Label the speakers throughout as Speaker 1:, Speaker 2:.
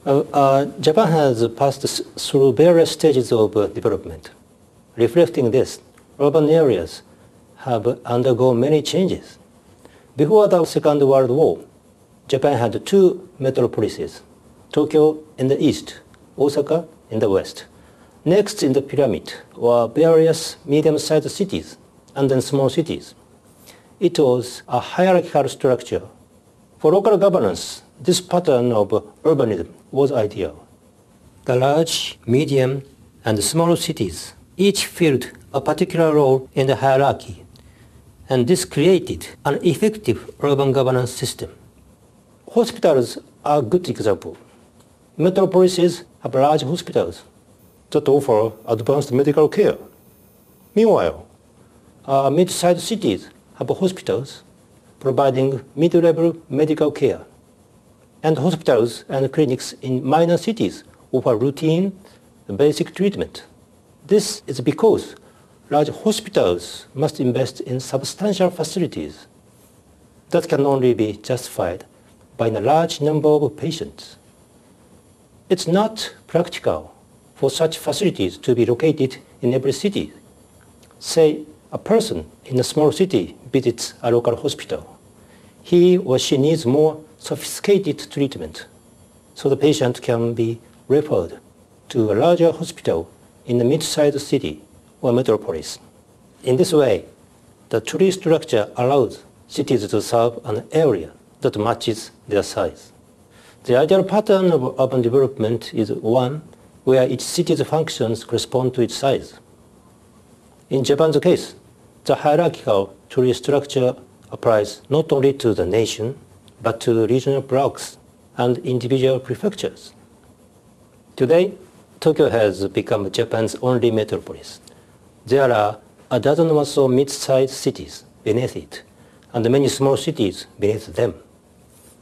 Speaker 1: Japan has passed through various stages of development. Reflecting this, urban areas have undergone many changes. Before the Second World War, Japan had two metropolises, Tokyo in the east, Osaka in the west. Next in the pyramid were various medium-sized cities and then small cities. It was a hierarchical structure. For local governance, this pattern of urbanism was ideal. The large, medium, and small cities each filled a particular role in the hierarchy, and this created an effective urban governance system. Hospitals are a good example. Metropolises have large hospitals that offer advanced medical care. Meanwhile, mid-sized cities have hospitals providing mid-level medical care, and hospitals and clinics in minor cities offer routine, basic treatment. This is because large hospitals must invest in substantial facilities that can only be justified by a large number of patients. It's not practical for such facilities to be located in every city. Say, a person in a small city visits a local hospital. He or she needs more sophisticated treatment, so the patient can be referred to a larger hospital in a mid-sized city or metropolis. In this way, the tree structure allows cities to serve an area that matches their size. The ideal pattern of urban development is one where each city's functions correspond to its size. In Japan's case, the hierarchical tree structure applies not only to the nation, but to regional blocks and individual prefectures. Today, Tokyo has become Japan's only metropolis. There are a dozen or so mid-sized cities beneath it, and many small cities beneath them.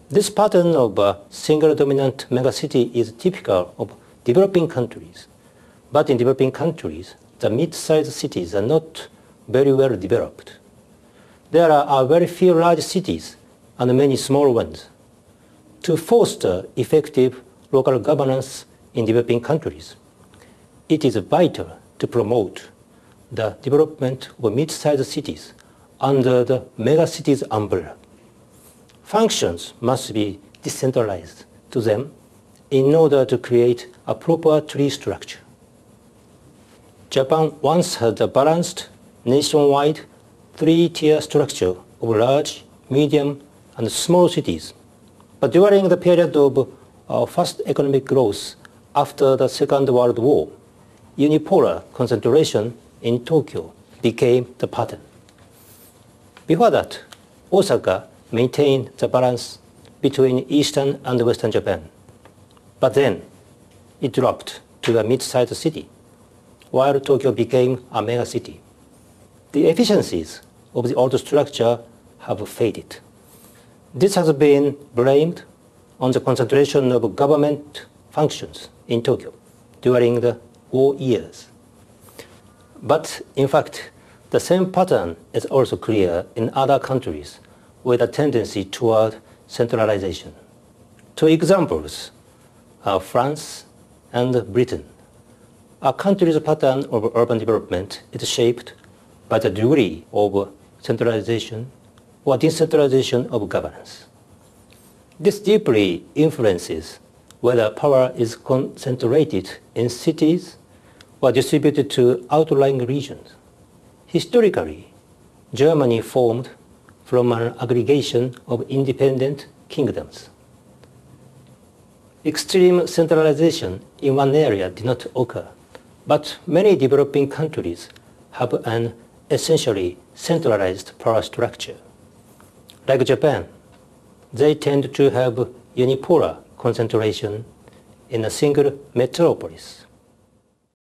Speaker 1: This pattern of a single dominant megacity is typical of developing countries. But in developing countries, the mid-sized cities are not very well developed. There are very few large cities and many small ones. To foster effective local governance in developing countries, it is vital to promote the development of mid-sized cities under the megacities umbrella. Functions must be decentralized to them in order to create a proper tree structure. Japan once had a balanced, nationwide, three-tier structure of large, medium, and small cities. But during the period of fast economic growth after the Second World War, unipolar concentration in Tokyo became the pattern. Before that, Osaka maintained the balance between eastern and western Japan. But then, it dropped to a mid-sized city, while Tokyo became a megacity. The efficiencies of the old structure have faded. This has been blamed on the concentration of government functions in Tokyo during the war years. But in fact, the same pattern is also clear in other countries with a tendency toward centralization. Two examples are France and Britain. A country's pattern of urban development is shaped by the degree of centralization or decentralization of governance. This deeply influences whether power is concentrated in cities or distributed to outlying regions. Historically, Germany formed from an aggregation of independent kingdoms. Extreme centralization in one area did not occur, but many developing countries have an essentially centralized power structure. Like Japan, they tend to have unipolar concentration in a single metropolis.